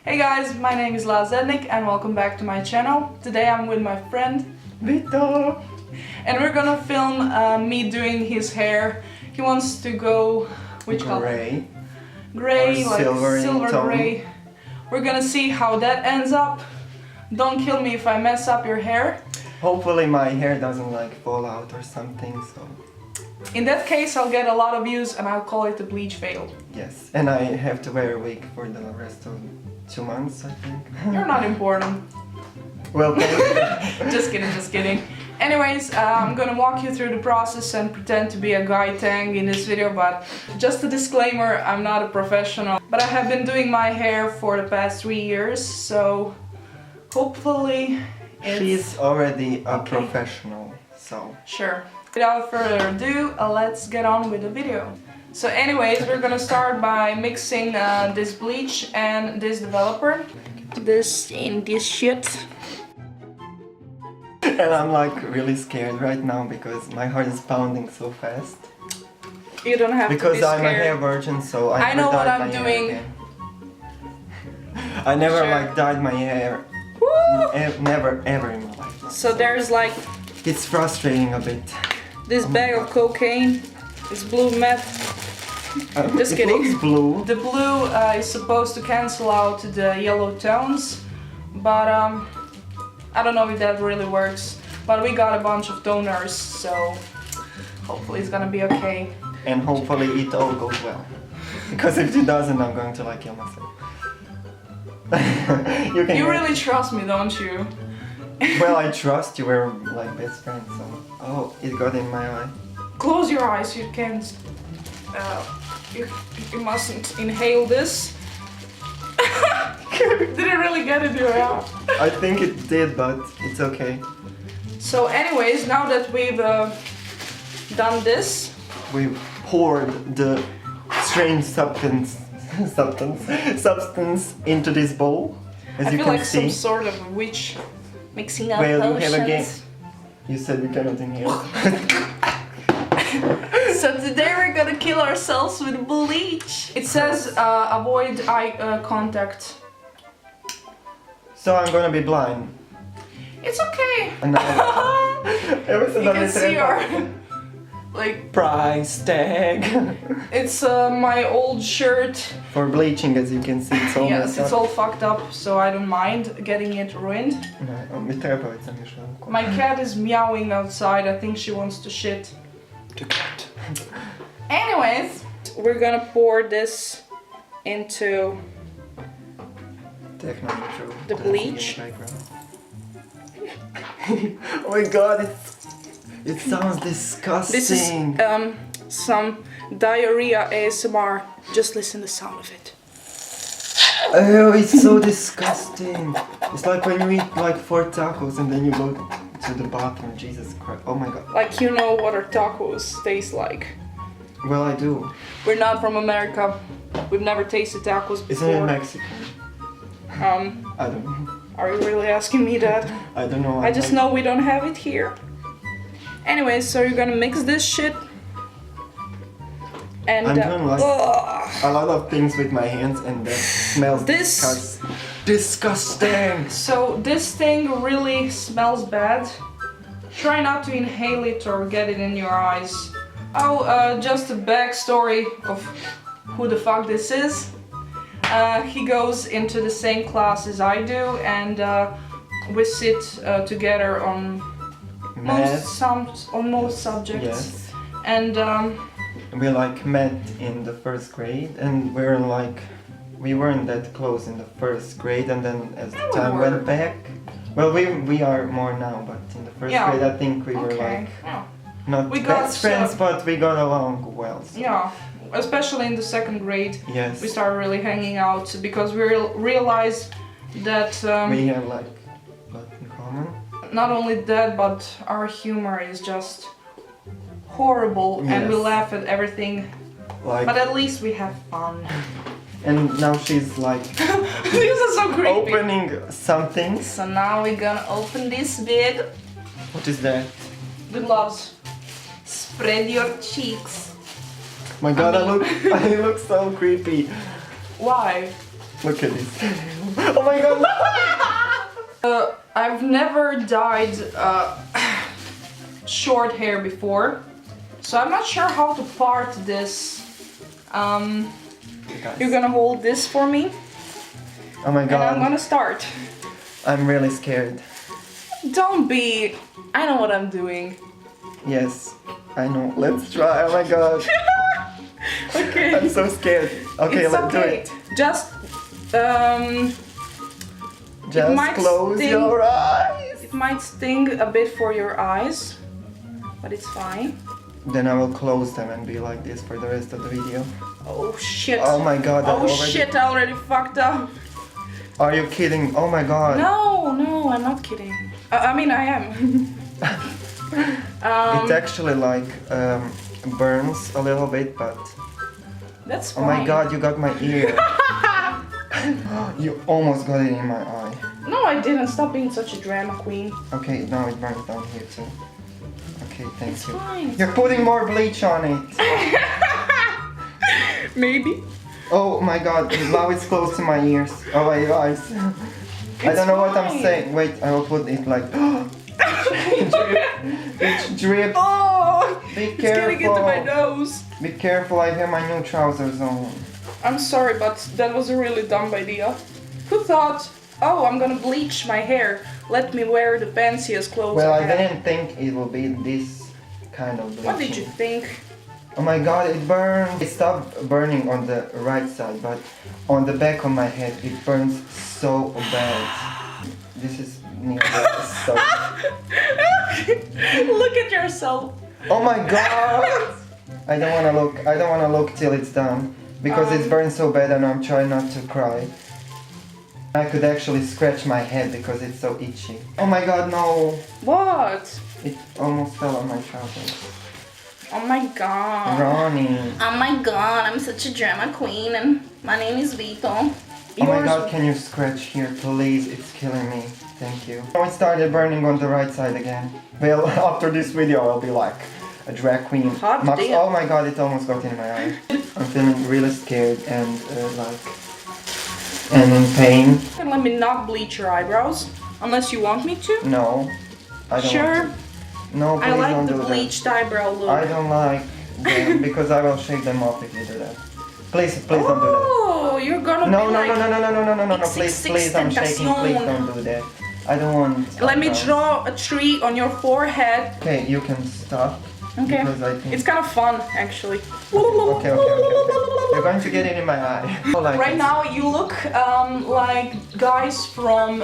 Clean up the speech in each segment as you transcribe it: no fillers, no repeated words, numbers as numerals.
Hey guys, my name is Leazadar and welcome back to my channel. Today I'm with my friend Vito and we're gonna film me doing his hair. He wants to go which color? Gray, like silver gray. We're gonna see how that ends up. Don't kill me if I mess up your hair. Hopefully my hair doesn't like fall out or something, so... In that case I'll get a lot of views and I'll call it a bleach fail. Yes, and I have to wear a wig for the rest of 2 months, I think. You're not important. Well, thank you. Just kidding. Anyways, I'm gonna walk you through the process and pretend to be a guy tang in this video, but just a disclaimer, I'm not a professional. But I have been doing my hair for the past 3 years, so hopefully it's... She's already a professional, so... Sure. Without further ado, let's get on with the video. So anyways, we're gonna start by mixing this bleach and this developer. This in this shit. And I'm like really scared right now because my heart is pounding so fast. You don't have because to be scared. I'm a hair virgin, so I never know what dyed I'm my doing. hair again. I never like dyed my hair. Never ever in my life. So there's like... It's frustrating a bit. This bag of cocaine, this blue meth. Just kidding. It looks blue. The blue is supposed to cancel out the yellow tones, but I don't know if that really works. But we got a bunch of toners, so hopefully it's gonna be okay. And hopefully it all goes well. Because if it doesn't, I'm going to like kill myself. You really trust me, don't you? Well, I trust you, we're like best friends, so... Oh, it got in my eye. Close your eyes, you can't... you mustn't inhale this. Did it really get into your eye? I think it did, but it's okay. So anyways, now that we've done this... We poured the strange substance into this bowl, as you feel can like see. some sort of a witch mixing up Well, potions. you have a game. You said we cannot inhale. So today we're gonna kill ourselves with bleach. It says avoid eye contact. So I'm gonna be blind. It's okay. You can see our like price tag. It's my old shirt. For bleaching, as you can see, it's all Yes, messed it's up. all fucked up, so I don't mind getting it ruined. My cat is meowing outside. I think she wants to shit. Anyways, we're gonna pour this into the bleach. Oh my god, it sounds disgusting. This is some diarrhea ASMR. Just listen to the sound of it. Oh, it's so disgusting. It's like when you eat like 4 tacos and then you go to the bathroom. Jesus Christ. Oh my god. Like, you know what our tacos taste like. Well, I do. We're not from America. We've never tasted tacos before. Isn't it Mexican? I don't know. Are you really asking me that? I don't know. I just know we don't have it here. Anyways, so you're gonna mix this shit. And I'm doing like a lot of things with my hands and that smells disgusting. So this thing really smells bad. Try not to inhale it or get it in your eyes. Oh, just a backstory of who the fuck this is. He goes into the same class as I do, and we sit together on most subjects. Yes. And we like met in the 1st grade, and we weren't that close in the 1st grade, and then as the time went back, well, we are more now, but in the 1st grade I think we were like not best friends, but we got along well. So. Yeah, especially in the 2nd grade. Yes. We started really hanging out because we realized that we have like a lot in common. Not only that, but our humor is just horrible, and we laugh at everything. But at least we have fun. And now she's like this is so creepy. Opening something. So now we're gonna open this bag. What is that? The gloves. Spread your cheeks. My god, I look so creepy. Why? Look at this. I've never dyed short hair before, so I'm not sure how to part this. You're gonna hold this for me. Oh my god. And I'm gonna start. I'm really scared. Don't be. I know what I'm doing. Yes, I know. Let's try. Oh my god. Okay. I'm so scared. Okay, It's let's do okay. it. Just Just close your eyes. It might sting a bit for your eyes, but it's fine. Then I will close them and be like this for the rest of the video. Oh shit. Oh my god. Oh shit, I already fucked up. Are you kidding? Oh my god. No, I'm not kidding. I mean, I am. It actually like burns a little bit, but... That's fine. Oh my god, you got my ear. You almost got it in my eye. No, I didn't. Stop being such a drama queen. Okay, now it burns down here too. Okay, thank It's you. fine. You're putting more bleach on it. Maybe. Oh my god, now it's close to my ears. Oh my eyes. I don't know what I'm fine. saying. Wait, I will put it like... It's drip. Oh! Be It's getting into my careful. nose. Be careful, I have my new trousers on. I'm sorry, but that was a really dumb idea. Who thought, oh, I'm gonna bleach my hair. Let me wear the fanciest clothes Well, I I have. didn't think it would be this kind of bleaching. What did you think? Oh my god, it burns. It stopped burning on the right side, but on the back of my head it burns so bad. This is near the stop. Look at yourself. Oh my god! I don't wanna look. I don't wanna look till it's done because it's burned so bad, and I'm trying not to cry. I could actually scratch my head because it's so itchy. Oh my god, no! What? It almost fell on my trousers. Oh my god. Ronnie. Oh my god, I'm such a drama queen and my name is Vito. Oh my god, can you scratch here, please? It's killing me. Thank you. Oh, it started burning on the right side again. Well, after this video, I'll be like a drag queen. Hot damn. Oh my god, it almost got in my eye. I'm feeling really scared and and in pain. And let me not bleach your eyebrows, unless you want me to. No, I don't. Sure. Want to. No, please I like don't the do bleached eyebrow look. that. I don't like them because I will shave them off if you do that. Please don't do that. Oh, you're gonna No, be no, like... no, please, I'm shaking, please don't do that. I don't want... Let me draw a tree on your forehead. Okay, you can stop. Okay. Because I think... It's kind of fun, actually. Okay. You're going to get it in my eye. Right now, you look like guys from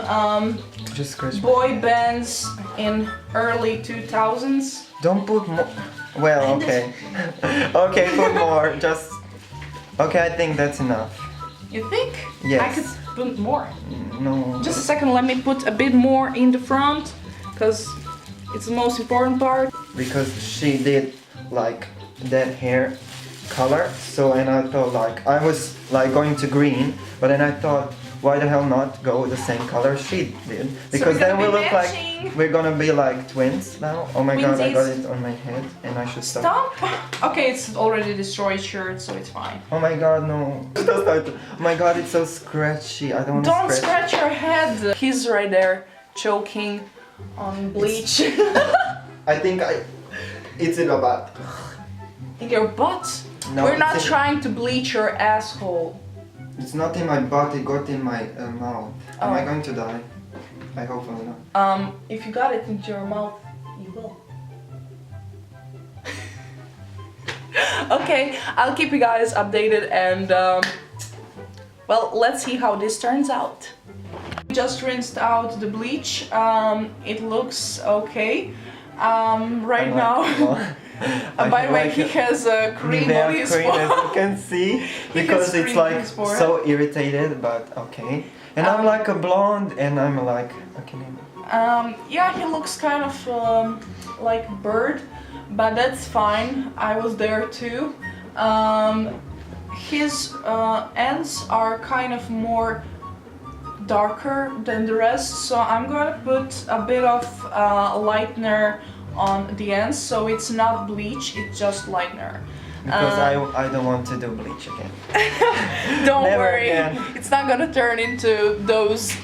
Just scratch boy bands in early 2000s. Don't put more... Well, okay. Okay, put more. Just... Okay, I think that's enough. You think? Yes. I could put more. No. Just a second, let me put a bit more in the front, because it's the most important part. Because she did like that hair color, so and I thought like I was like going to green, but then I thought why the hell not go the same color she did, because then we look matching. like we're gonna be like twins now. Oh my god, I got Twinsies. it on my head and I should stop. Stop! Okay, it's already destroyed shirt, so it's fine. Oh my god, no. Oh my god, it's so scratchy. I don't want to Don't scratch your head. He's right there, choking on bleach. I think it's in my butt. In your butt? No, We're not it's in- trying to bleach your asshole. It's not in my butt, it got in my mouth. Am I Oh. going to die? I hope not. If you got it into your mouth, you will. Okay, I'll keep you guys updated and well, let's see how this turns out. Just rinsed out the bleach. It looks okay. Right now. By the way, he has a cream Nivea on his cream, as you forehead. can see, because has it's cream on like his forehead. so irritated, but okay. And I'm like a blonde, and I'm like, okay. Yeah, he looks kind of like a bird, but that's fine. I was there too. His ends are kind of more darker than the rest, so I'm gonna put a bit of lightener on the ends, so it's not bleach, it's just lightener. Because I don't want to do bleach again. Don't Never worry, again. it's not gonna turn into those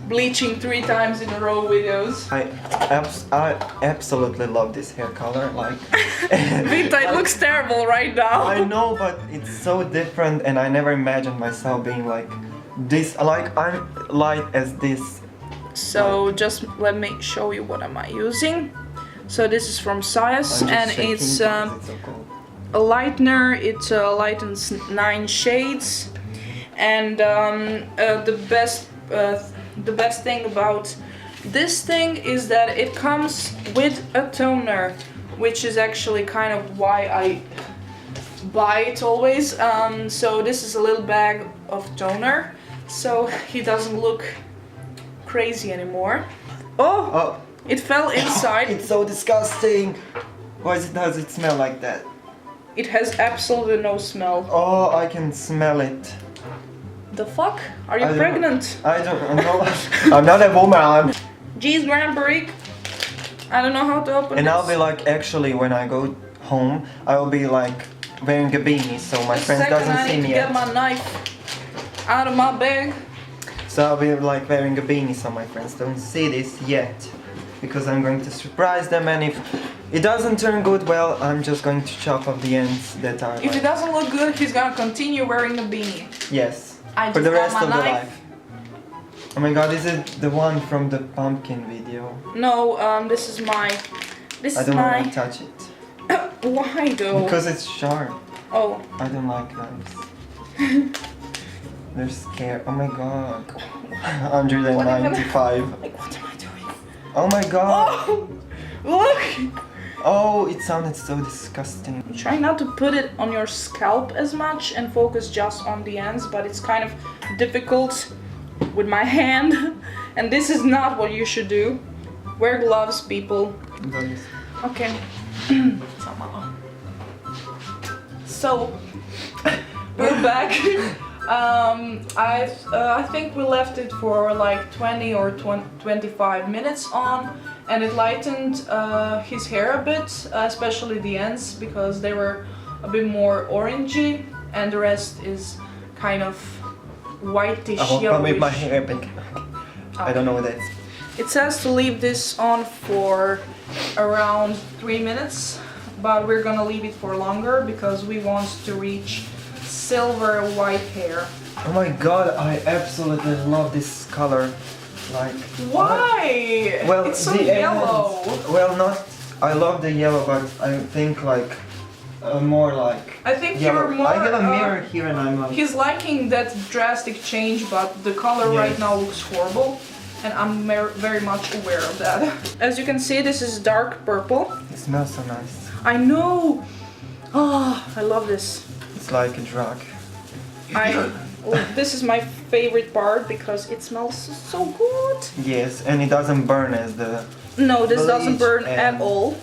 bleaching 3 times in a row videos. I absolutely love this hair color. Like, Vita, it looks terrible right now. I know, but it's so different, and I never imagined myself being like this. Like, I'm light as this. So just let me show you what am I using. So this is from Sias, and it's so cold. a lightener. It lightens 9 shades, and the best thing about this thing is that it comes with a toner, which is actually kind of why I buy it always. So this is a little bag of toner, so he doesn't look crazy anymore. Oh! It fell inside. It's so disgusting. Why does it smell like that? It has absolutely no smell. Oh, I can smell it. The fuck? Are you pregnant? I don't know. I'm not a woman. Jeez, Grandbrick. I don't know how to open And this. I'll be like, actually, when I go home, I will be like wearing a beanie, so my friends doesn't see me get yet. my knife out of my bag. So I'll be like wearing a beanie, so my friends don't see this yet, because I'm going to surprise them. And if it doesn't turn good, well, I'm just going to chop off the ends that are. If it doesn't look good, he's gonna continue wearing a beanie. Yes. I For just the got rest my of the knife. life. Oh my god, is it the one from the pumpkin video? No, this is my. This I is don't my. want to touch it. Why though? Because it's sharp. Oh. I don't like knives. They're scared. Oh my god. 195. Like, what am I doing? Oh my god. Oh! Look! Oh, it sounded so disgusting. Try not to put it on your scalp as much and focus just on the ends, but it's kind of difficult with my hand. And this is not what you should do. Wear gloves, people. Okay. So, we're back. I think we left it for like 20 or 25 minutes on, and it lightened his hair a bit, especially the ends, because they were a bit more orangey, and the rest is kind of whitish I yellowish. will make my hair pink. I don't know what that is. It says to leave this on for around 3 minutes, but we're gonna leave it for longer because we want to reach silver white hair. Oh my god, I absolutely love this color. Like, why? well, it's so the yellow. ends, well, not. I love the yellow, but I think like more like. I think yellow. you're more. I get a mirror here, and I'm like. He's liking that drastic change, but the color right now looks horrible, and I'm very much aware of that. As you can see, this is dark purple. It smells so nice. I know. Oh, I love this. It's like a drug. This is my favorite part because it smells so good. Yes, and it doesn't burn as the. No, this doesn't bleach burn at all.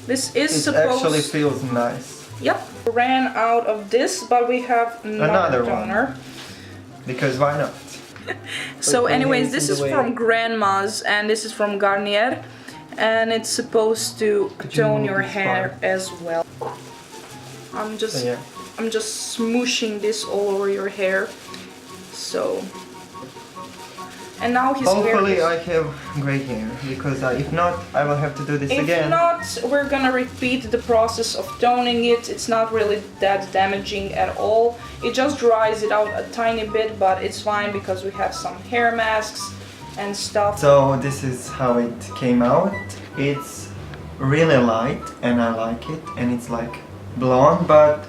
This is it supposed. actually feels nice. Yep. Ran out of this, but we have another toner. One. Because why not? So, anyways, this is way. from Grandma's, and this is from Garnier, and it's supposed to tone your hair as well. I'm just smooshing this all over your hair. So, and now his Hopefully hair I have grey hair, because if not, I will have to do this again. If not, we're gonna repeat the process of toning it. It's not really that damaging at all. It just dries it out a tiny bit, but it's fine because we have some hair masks and stuff. So this is how it came out. It's really light and I like it, and it's like blonde, but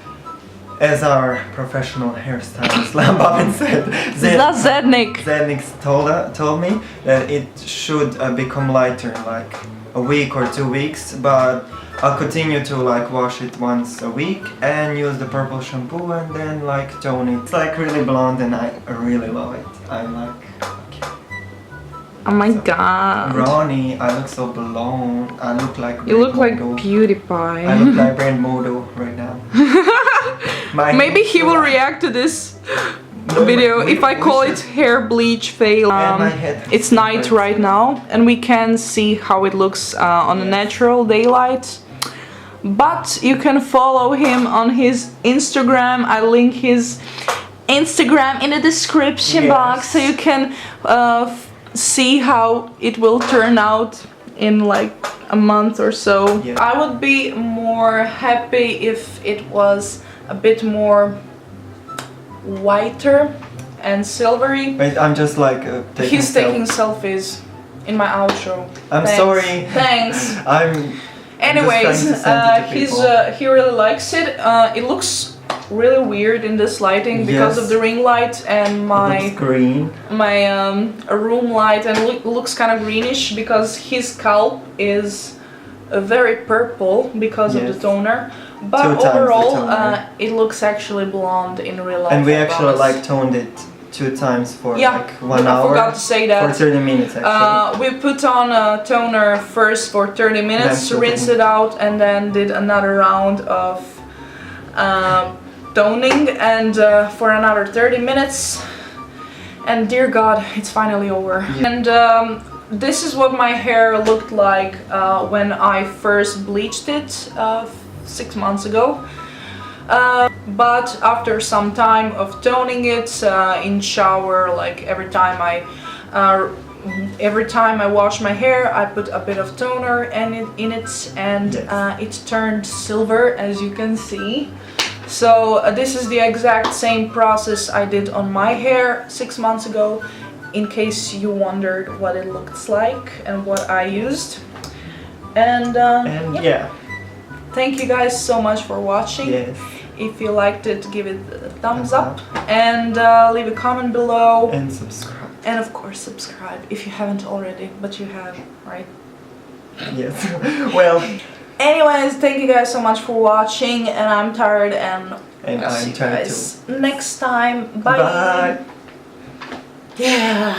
as our professional hairstylist Bobbin said, Zednik. Zednik told me that it should become lighter in like a week or 2 weeks, but I'll continue to like wash it once a week and use the purple shampoo and then like tone it. It's like really blonde and I really love it. I'm like, okay. Oh my god. Ronnie, I look so blonde. I look like You look like Modo. PewDiePie. I look like Brand Modo right now. Maybe he will react to this video if I call it hair bleach fail. It's night right now and we can see how it looks on a natural daylight. But you can follow him on his Instagram. I link his Instagram in the description box so you can see how it will turn out in like a month or so. Yeah. I would be more happy if it was a bit more whiter and silvery. Wait, I'm just like He's taking selfies in my outro. I'm Thanks. sorry. Thanks. I'm Anyways, just trying to send it to he really likes it. It looks really weird in this lighting because of the ring light and It my looks green. room light, and looks kind of greenish because his scalp is very purple because of the toner. But overall, it looks actually blonde in real life. And we actually like toned it 2 times for like 1 hour. I forgot to say that. For 30 minutes actually. We put on a toner first for 30 minutes, rinsed it out, and then did another round of toning and for another 30 minutes. And dear God, it's finally over. Yeah. And this is what my hair looked like when I first bleached it 6 months ago. But after some time of toning it in shower, like every time I wash my hair, I put a bit of toner in it, and it turned silver, as you can see. So this is the exact same process I did on my hair 6 months ago, in case you wondered what it looks like and what I used. And yeah. Thank you guys so much for watching. Yes. If you liked it, give it a thumbs up and leave a comment below. And subscribe. And of course subscribe if you haven't already, but you have, right? Yes. Well. Anyways, thank you guys so much for watching, and I'm tired, and I'll see I'm you tired guys too. next time. Bye. Bye. Yeah.